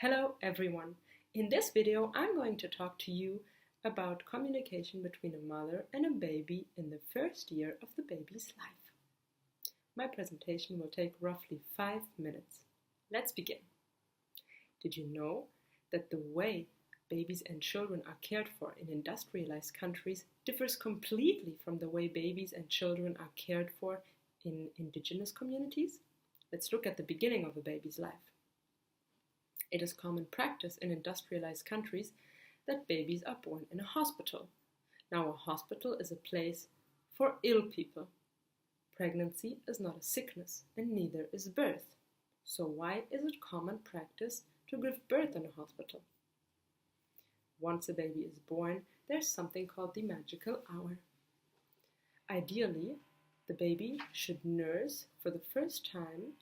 Hello everyone! In this video I'm going to talk to you about communication between a mother and a baby in the first year of the baby's life. My presentation will take roughly 5 minutes. Let's begin. Did you know that the way babies and children are cared for in industrialized countries differs completely from the way babies and children are cared for in indigenous communities? Let's look at the beginning of a baby's life. It is common practice in industrialized countries that babies are born in a hospital. Now, a hospital is a place for ill people. Pregnancy is not a sickness, and neither is birth. So why is it common practice to give birth in a hospital? Once a baby is born, there's something called the magical hour. Ideally, the baby should nurse for the first time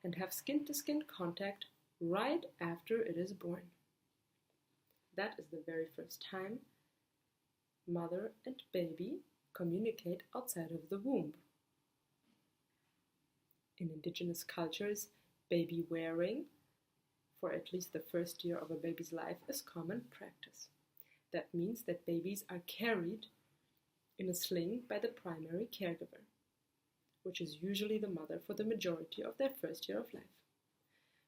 and have skin-to-skin contact right after it is born. That is the very first time mother and baby communicate outside of the womb. In indigenous cultures, baby wearing for at least the first year of a baby's life is common practice. That means that babies are carried in a sling by the primary caregiver, which is usually the mother for the majority of their first year of life.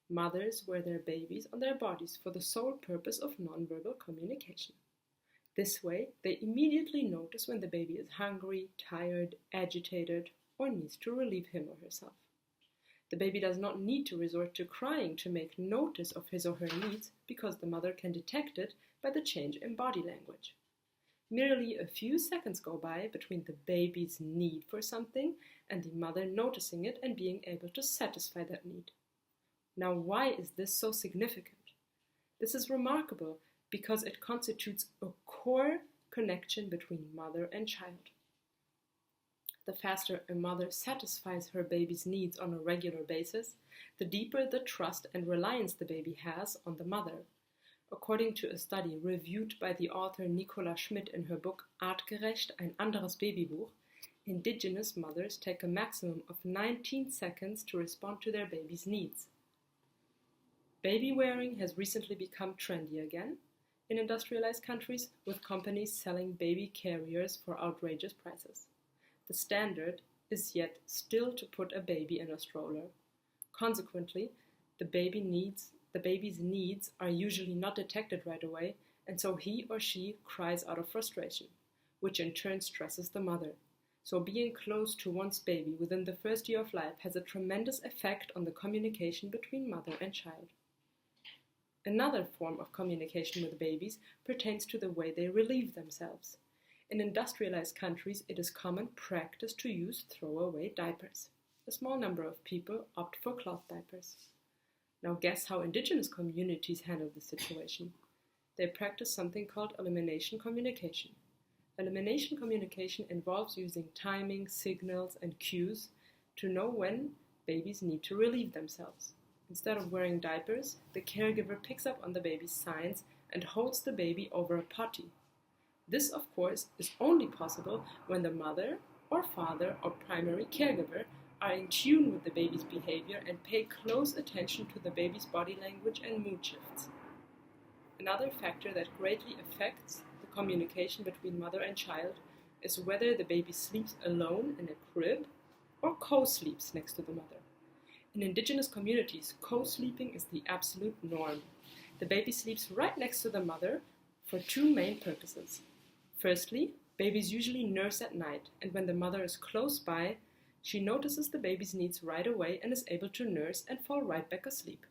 Mothers wear their babies on their bodies for the sole purpose of nonverbal communication. This way, they immediately notice when the baby is hungry, tired, agitated, or needs to relieve him or herself. The baby does not need to resort to crying to make notice of his or her needs because the mother can detect it by the change in body language. Merely a few seconds go by between the baby's need for something and the mother noticing it and being able to satisfy that need. Now, why is this so significant? This is remarkable because it constitutes a core connection between mother and child. The faster a mother satisfies her baby's needs on a regular basis, the deeper the trust and reliance the baby has on the mother. According to a study reviewed by the author Nicola Schmidt in her book Artgerecht, ein anderes Babybuch, indigenous mothers take a maximum of 19 seconds to respond to their baby's needs. Baby wearing has recently become trendy again in industrialized countries, with companies selling baby carriers for outrageous prices. The standard is yet still to put a baby in a stroller. Consequently, the baby's needs are usually not detected right away, and so he or she cries out of frustration, which in turn stresses the mother. So being close to one's baby within the first year of life has a tremendous effect on the communication between mother and child. Another form of communication with babies pertains to the way they relieve themselves. In industrialized countries, it is common practice to use throwaway diapers. A small number of people opt for cloth diapers. Now guess how indigenous communities handle this situation. They practice something called elimination communication. Elimination communication involves using timing, signals, and cues to know when babies need to relieve themselves. Instead of wearing diapers, the caregiver picks up on the baby's signs and holds the baby over a potty. This, of course, is only possible when the mother or father or primary caregiver are in tune with the baby's behavior and pay close attention to the baby's body language and mood shifts. Another factor that greatly affects the communication between mother and child is whether the baby sleeps alone in a crib or co-sleeps next to the mother. In indigenous communities, co-sleeping is the absolute norm. The baby sleeps right next to the mother for two main purposes. Firstly, babies usually nurse at night, and when the mother is close by, she notices the baby's needs right away and is able to nurse and fall right back asleep.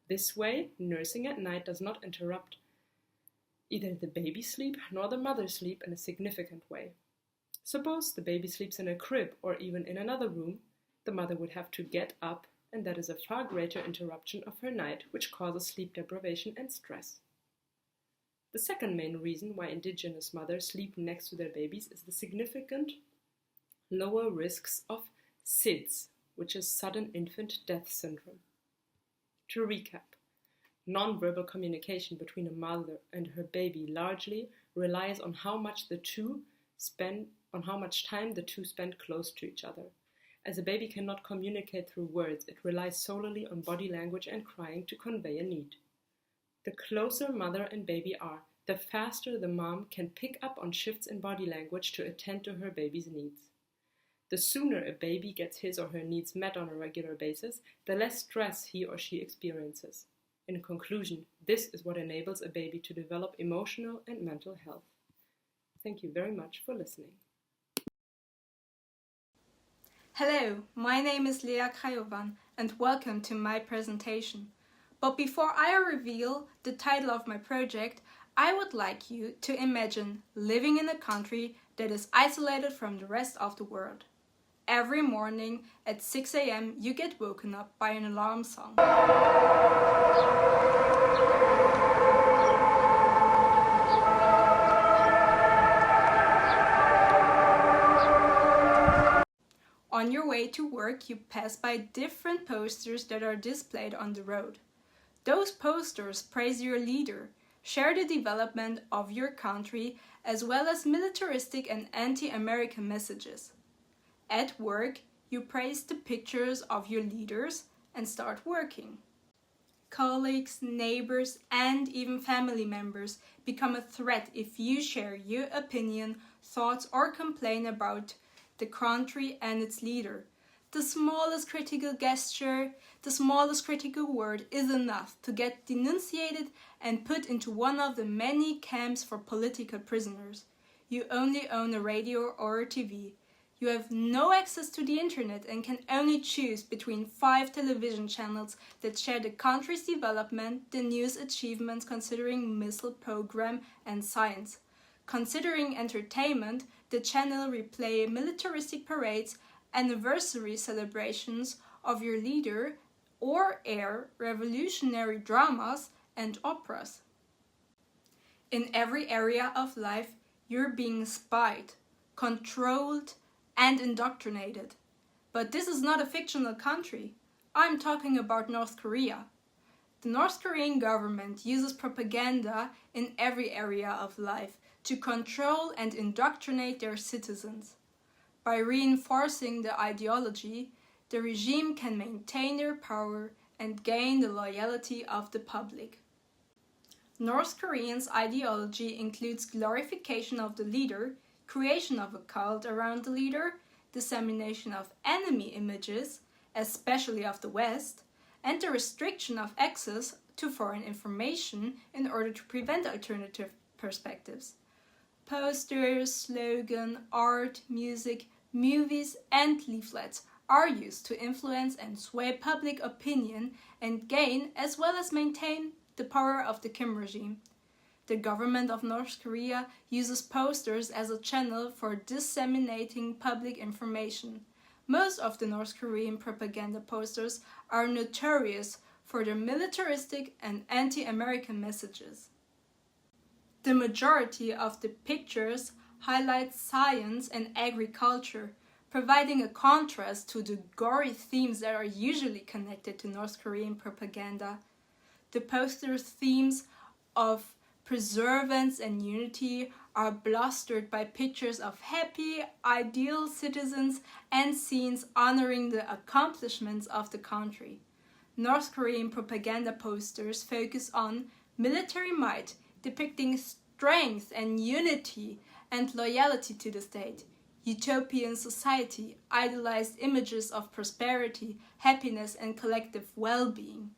This way, nursing at night does not interrupt either the baby's sleep nor the mother's sleep in a significant way. Suppose the baby sleeps in a crib or even in another room, the mother would have to get up, and that is a far greater interruption of her night, which causes sleep deprivation and stress. The second main reason why indigenous mothers sleep next to their babies is the significant lower risks of SIDS, which is sudden infant death syndrome. To recap, nonverbal communication between a mother and her baby largely relies on how much time the two spend close to each other. As a baby cannot communicate through words, it relies solely on body language and crying to convey a need. The closer mother and baby are, the faster the mom can pick up on shifts in body language to attend to her baby's needs. The sooner a baby gets his or her needs met on a regular basis, the less stress he or she experiences. In conclusion, this is what enables a baby to develop emotional and mental health. Thank you very much for listening. Hello, my name is Leia Kraiovan and welcome to my presentation. But before I reveal the title of my project, I would like you to imagine living in a country that is isolated from the rest of the world. Every morning at 6 a.m. you get woken up by an alarm song. On your way to work, you pass by different posters that are displayed on the road. Those posters praise your leader, share the development of your country, as well as militaristic and anti-American messages. At work, you praise the pictures of your leaders and start working. Colleagues, neighbors, and even family members become a threat if you share your opinion, thoughts, or complain about the country and its leader. The smallest critical gesture, the smallest critical word is enough to get denunciated and put into one of the many camps for political prisoners. You only own a radio or a TV. You have no access to the internet and can only choose between 5 television channels that share the country's development, the news achievements considering missile program and science. Considering entertainment, the channel replay militaristic parades, anniversary celebrations of your leader, or air revolutionary dramas and operas. In every area of life, you're being spied, controlled, and indoctrinated. But this is not a fictional country. I'm talking about North Korea. The North Korean government uses propaganda in every area of life to control and indoctrinate their citizens. By reinforcing the ideology, the regime can maintain their power and gain the loyalty of the public. North Koreans' ideology includes glorification of the leader, creation of a cult around the leader, dissemination of enemy images, especially of the West, and the restriction of access to foreign information in order to prevent alternative perspectives. Posters, slogan, art, music, movies, and leaflets are used to influence and sway public opinion and gain as well as maintain the power of the Kim regime. The government of North Korea uses posters as a channel for disseminating public information. Most of the North Korean propaganda posters are notorious for their militaristic and anti-American messages. The majority of the pictures highlight science and agriculture, providing a contrast to the gory themes that are usually connected to North Korean propaganda. The poster's themes of preservance and unity are blustered by pictures of happy, ideal citizens and scenes honoring the accomplishments of the country. North Korean propaganda posters focus on military might, depicting strength and unity and loyalty to the state. Utopian society, idealized images of prosperity, happiness, and collective well-being.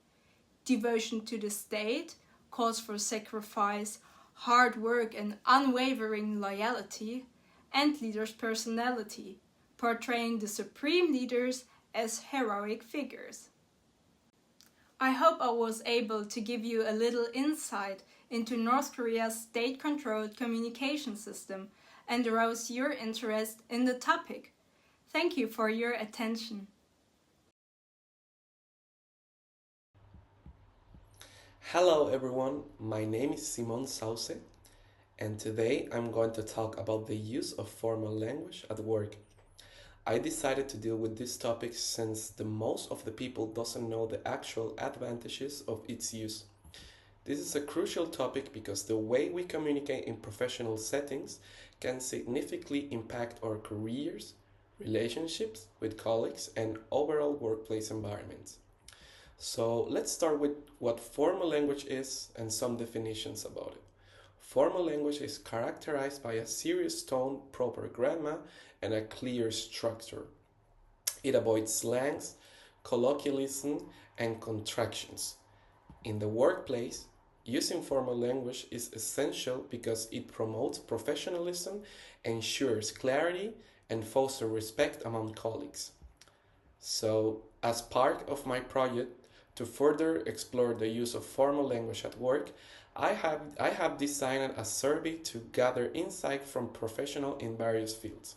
Devotion to the state, calls for sacrifice, hard work, and unwavering loyalty, and leaders' personality, portraying the supreme leaders as heroic figures. I hope I was able to give you a little insight into North Korea's state-controlled communication system and arouse your interest in the topic. Thank you for your attention. Hello everyone, my name is Simon Sauce, and today I'm going to talk about the use of formal language at work. I decided to deal with this topic since the most of the people doesn't know the actual advantages of its use. This is a crucial topic because the way we communicate in professional settings can significantly impact our careers, relationships with colleagues, and overall workplace environments. So let's start with what formal language is and some definitions about it. Formal language is characterized by a serious tone, proper grammar, and a clear structure. It avoids slangs, colloquialism, and contractions. In the workplace, using formal language is essential because it promotes professionalism, ensures clarity, and fosters respect among colleagues. So, as part of my project to further explore the use of formal language at work, I have designed a survey to gather insight from professionals in various fields.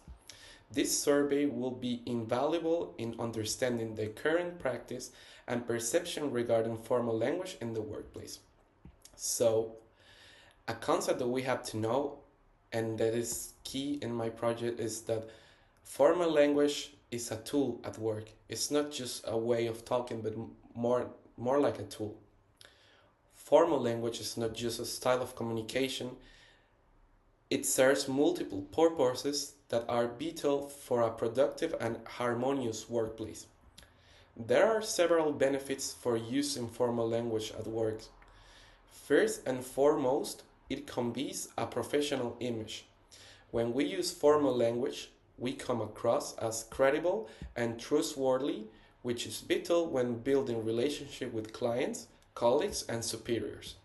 This survey will be invaluable in understanding the current practice and perception regarding formal language in the workplace. So, a concept that we have to know and that is key in my project is that formal language is a tool at work. It's not just a way of talking, but more like a tool. Formal language is not just a style of communication, it serves multiple purposes that are vital for a productive and harmonious workplace. There are several benefits for using formal language at work. First and foremost, it conveys a professional image. When we use formal language, we come across as credible and trustworthy, which is vital when building relationship with clients, colleagues, and superiors.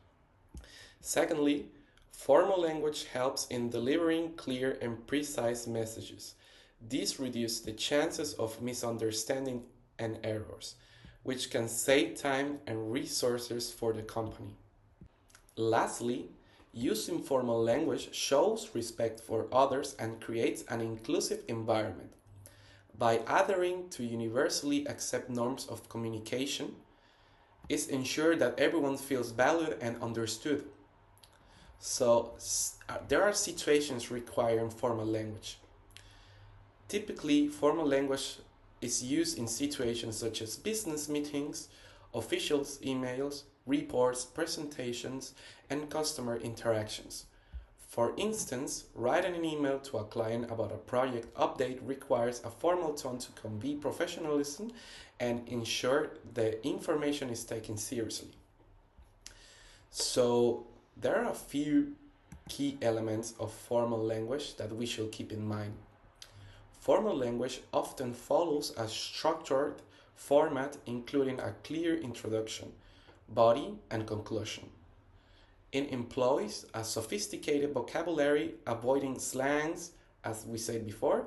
Secondly, formal language helps in delivering clear and precise messages. This reduces the chances of misunderstanding and errors, which can save time and resources for the company. Lastly, using formal language shows respect for others and creates an inclusive environment. By adhering to universally accepted norms of communication, it ensures that everyone feels valued and understood. So, there are situations requiring formal language. Typically, formal language is used in situations such as business meetings, officials' emails, reports, presentations, and customer interactions. For instance, writing an email to a client about a project update requires a formal tone to convey professionalism and ensure the information is taken seriously. So, there are a few key elements of formal language that we should keep in mind. Formal language often follows a structured format including a clear introduction, body, and conclusion. It employs a sophisticated vocabulary, avoiding slangs, as we said before,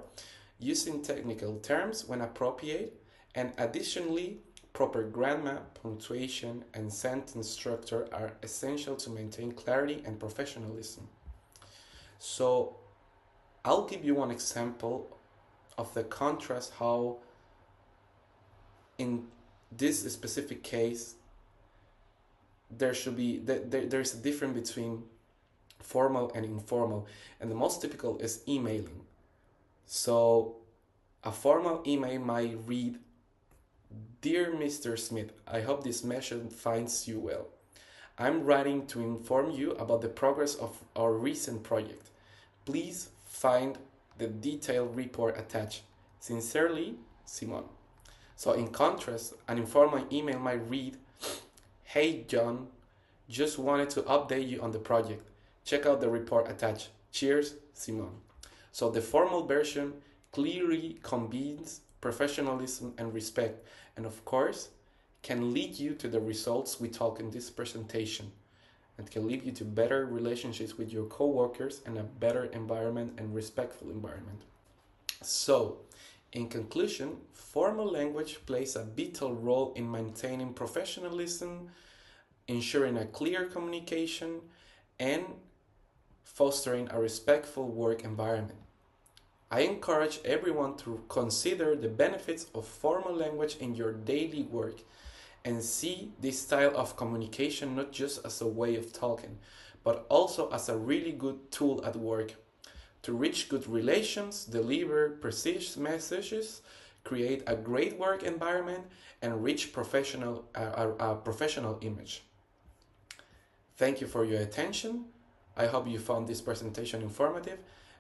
using technical terms when appropriate, and additionally, proper grammar, punctuation, and sentence structure are essential to maintain clarity and professionalism. So, I'll give you one example of the contrast how in this specific case there's a difference between formal and informal, and the most typical is emailing. So a formal email might read, "Dear Mr. Smith, I hope this message finds you well. I'm writing to inform you about the progress of our recent project. Please find the detailed report attached. Sincerely, Simon." So in contrast, an informal email might read, "Hey John, just wanted to update you on the project. Check out the report attached. Cheers, Simon." So the formal version clearly conveys professionalism and respect, and of course, can lead you to the results we talk in this presentation, and can lead you to better relationships with your coworkers and a better environment and respectful environment. So, in conclusion, formal language plays a vital role in maintaining professionalism, ensuring a clear communication, and fostering a respectful work environment. I encourage everyone to consider the benefits of formal language in your daily work and see this style of communication not just as a way of talking, but also as a really good tool at work to reach good relations, deliver precise messages, create a great work environment, and reach a professional image. Thank you for your attention. I hope you found this presentation informative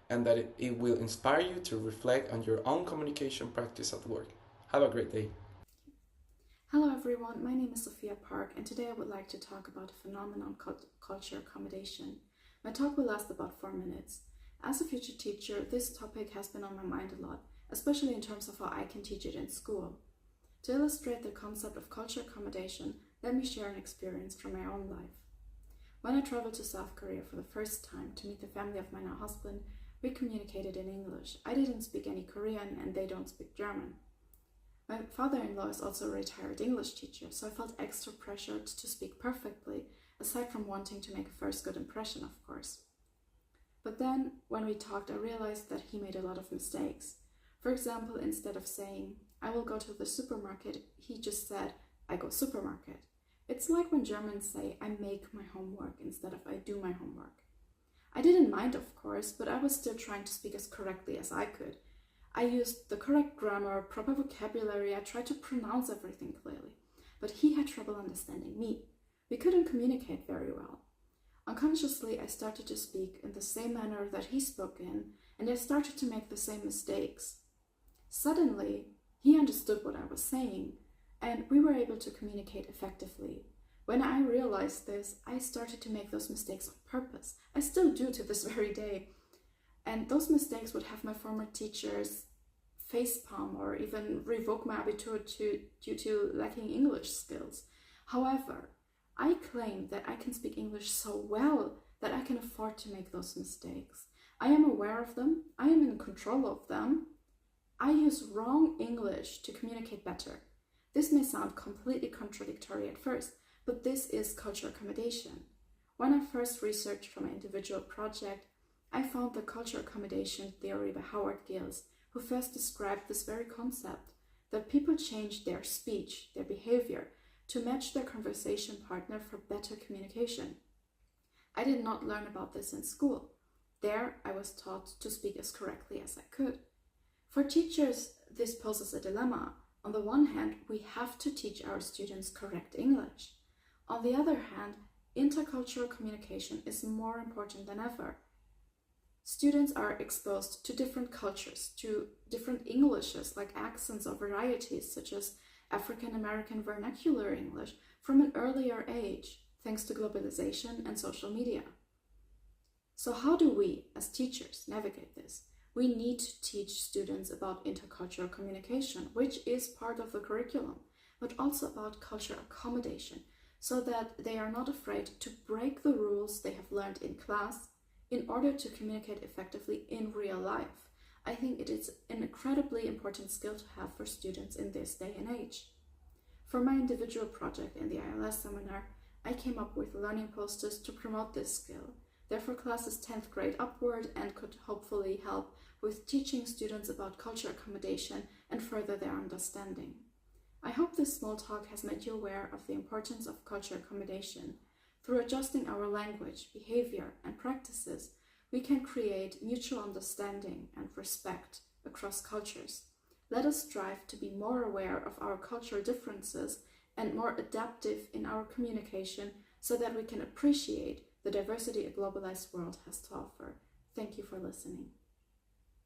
and that it will inspire you to reflect on your own communication practice at work. Have a great day. Hello everyone, my name is Sophia Park and today I would like to talk about a phenomenon called culture accommodation. My talk will last about 4 minutes. As a future teacher, this topic has been on my mind a lot, especially in terms of how I can teach it in school. To illustrate the concept of culture accommodation, let me share an experience from my own life. When I traveled to South Korea for the first time to meet the family of my now husband, we communicated in English. I didn't speak any Korean and they don't speak German. My father-in-law is also a retired English teacher, so I felt extra pressured to speak perfectly, aside from wanting to make a first good impression, of course. But then, when we talked, I realized that he made a lot of mistakes. For example, instead of saying, "I will go to the supermarket," he just said, "I go supermarket." It's like when Germans say, "I make my homework," instead of "I do my homework." I didn't mind, of course, but I was still trying to speak as correctly as I could. I used the correct grammar, proper vocabulary, I tried to pronounce everything clearly, but he had trouble understanding me. We couldn't communicate very well. Unconsciously, I started to speak in the same manner that he spoke in, and I started to make the same mistakes. Suddenly, he understood what I was saying, and we were able to communicate effectively. When I realized this, I started to make those mistakes on purpose. I still do to this very day. And those mistakes would have my former teachers facepalm or even revoke my Abu-Tir due to lacking English skills. However, I claim that I can speak English so well that I can afford to make those mistakes. I am aware of them, I am in control of them. I use wrong English to communicate better. This may sound completely contradictory at first, but this is culture accommodation. When I first researched for my individual project, I found the culture accommodation theory by Howard Gills, who first described this very concept, that people change their speech, their behavior, to match their conversation partner for better communication. I did not learn about this in school. There, I was taught to speak as correctly as I could. For teachers, this poses a dilemma. On the one hand, we have to teach our students correct English. On the other hand, intercultural communication is more important than ever. Students are exposed to different cultures, to different Englishes like accents or varieties such as African American vernacular English from an earlier age, thanks to globalization and social media. So how do we, as teachers, navigate this? We need to teach students about intercultural communication, which is part of the curriculum, but also about culture accommodation, so that they are not afraid to break the rules they have learned in class in order to communicate effectively in real life. I think it is an incredibly important skill to have for students in this day and age. For my individual project in the ILS seminar, I came up with learning posters to promote this skill. They're for classes 10th grade upward and could hopefully help with teaching students about culture accommodation and further their understanding. I hope this small talk has made you aware of the importance of culture accommodation. Through adjusting our language, behavior, and practices, we can create mutual understanding and respect across cultures. Let us strive to be more aware of our cultural differences and more adaptive in our communication so that we can appreciate the diversity a globalized world has to offer. Thank you for listening.